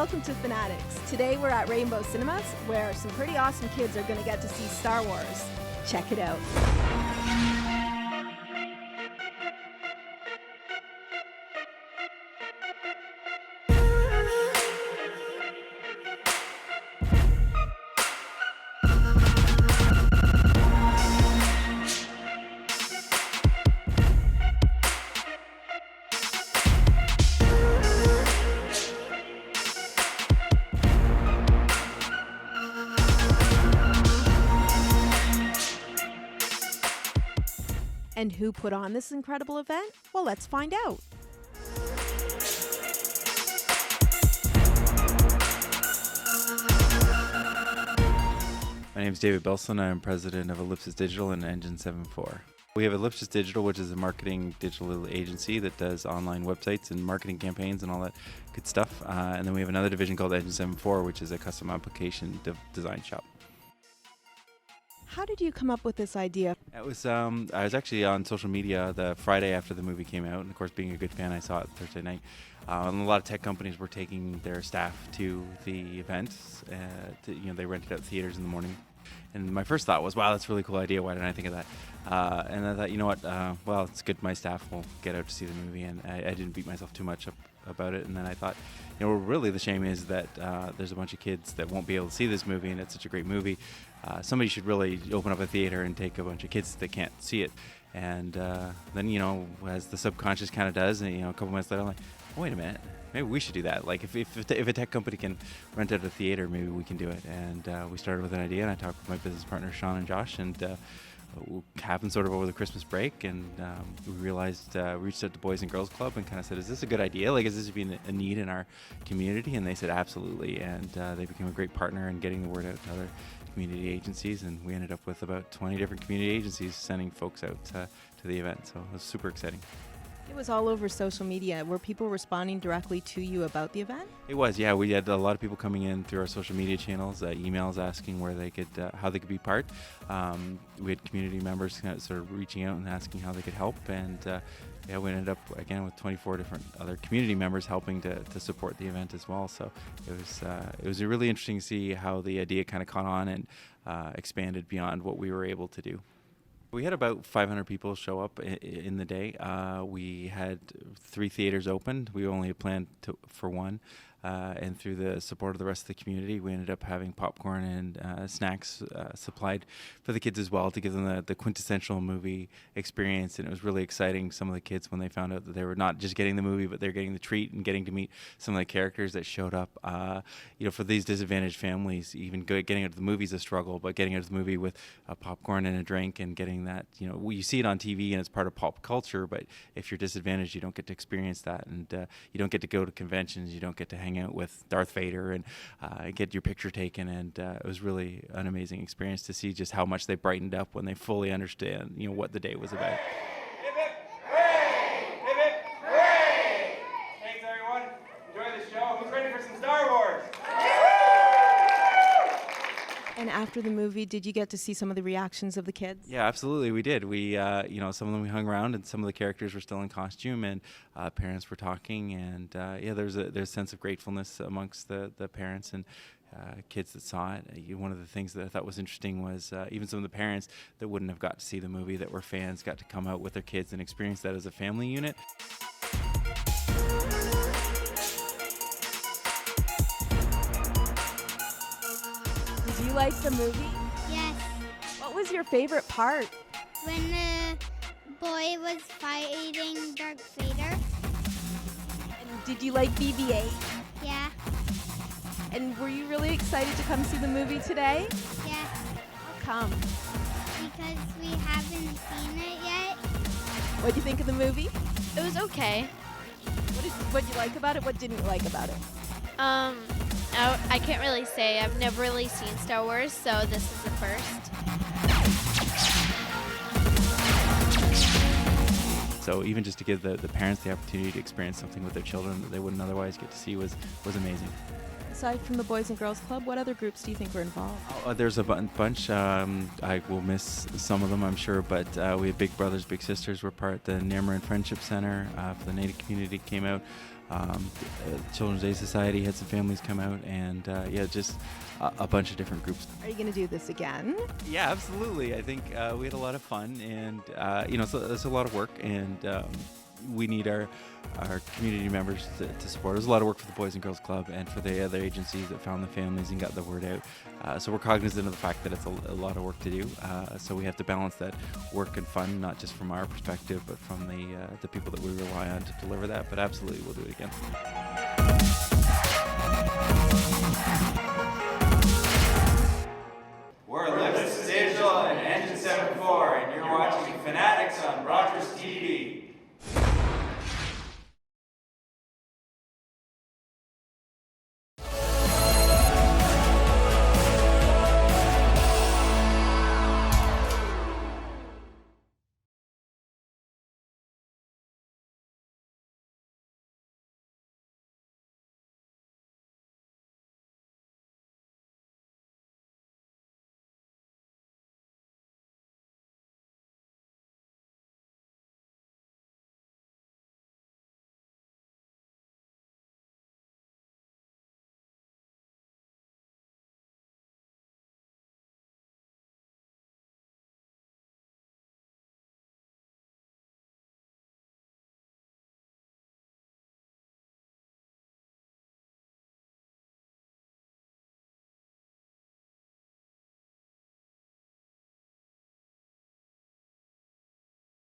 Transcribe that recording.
welcome to FANatics. Today we're at Rainbow Cinemas, where some pretty awesome kids are going to get to see Star Wars. Check it out. And who put on this incredible event? Well, let's find out. My name is David Belson. I'm president of Ellipsis Digital and Engine 7.4. We have Ellipsis Digital, which is a marketing digital agency that does online websites and marketing campaigns and all that good stuff. And then we have another division called Engine 7.4, which is a custom application design shop. How did you come up with this idea? It was I was actually on social media the Friday after the movie came out, and of course, being a good fan, I saw it Thursday night. And a lot of tech companies were taking their staff to the events. They rented out theaters in the morning. And my first thought was, wow, that's a really cool idea. Why didn't I think of that? And I thought, you know what? Well, it's good my staff will get out to see the movie, and I didn't beat myself too much up about it. And then I thought, really the shame is that there's a bunch of kids that won't be able to see this movie, and it's such a great movie. Somebody should really open up a theater and take a bunch of kids that can't see it. And then, as the subconscious kind of does, and a couple minutes later, I'm like, oh, wait a minute, maybe we should do that. Like, if a tech company can rent out a theater, maybe we can do it. And we started with an idea, and I talked with my business partners, Sean and Josh, and happened sort of over the Christmas break, and we realized, reached out to Boys and Girls Club and kind of said, is this a good idea? Like, is this being a need in our community? And they said, absolutely. And they became a great partner in getting the word out to other community agencies, and we ended up with about 20 different community agencies sending folks out to the event. So it was super exciting. It was all over social media. Were people responding directly to you about the event? It was, yeah. We had a lot of people coming in through our social media channels, emails asking where they could, how they could be part. We had community members kind of sort of reaching out and asking how they could help, and we ended up again with 24 different other community members helping to support the event as well. So it was really interesting to see how the idea kind of caught on and expanded beyond what we were able to do. We had about 500 people show up in the day. We had 3 theaters opened. We only had planned for one. And through the support of the rest of the community, we ended up having popcorn and snacks supplied for the kids as well, to give them the quintessential movie experience. And it was really exciting. Some of the kids, when they found out that they were not just getting the movie, but they're getting the treat and getting to meet some of the characters that showed up. For these disadvantaged families, even getting out to the movie is a struggle, but getting out to the movie with popcorn and a drink and getting that, you see it on TV and it's part of pop culture, but if you're disadvantaged, you don't get to experience that. And you don't get to go to conventions, you don't get to hang out with Darth Vader and get your picture taken. And it was really an amazing experience to see just how much they brightened up when they fully understand, what the day was about. Hip hip hooray! Hip hip hooray! Thanks everyone. Enjoy the show. Who's ready for some Star Wars? And after the movie, did you get to see some of the reactions of the kids? Yeah, absolutely, we did. We, some of them we hung around, and some of the characters were still in costume, and parents were talking, and there's a sense of gratefulness amongst the parents and kids that saw it. One of the things that I thought was interesting was even some of the parents that wouldn't have got to see the movie, that were fans, got to come out with their kids and experience that as a family unit. Did you like the movie? Yes. What was your favorite part? When the boy was fighting Darth Vader. And did you like BB-8? Yeah. And were you really excited to come see the movie today? Yeah. How come? Because we haven't seen it yet. What did you think of the movie? It was okay. What did you like about it? What didn't you like about it? I can't really say. I've never really seen Star Wars, so this is the first. So even just to give the parents the opportunity to experience something with their children that they wouldn't otherwise get to see was amazing. Aside from the Boys and Girls Club, what other groups do you think were involved? There's a bunch. I will miss some of them, I'm sure, but we had Big Brothers Big Sisters were part. The Namarin Friendship Center for the Native community came out. Children's Day Society had some families come out, and just a bunch of different groups. Are you going to do this again? Yeah, absolutely. I think we had a lot of fun, and it's a lot of work, and we need our community members to support. It was a lot of work for the Boys and Girls Club and for the other agencies that found the families and got the word out. So we're cognizant of the fact that it's a lot of work to do. So we have to balance that work and fun, not just from our perspective, but from the people that we rely on to deliver that. But absolutely, we'll do it again.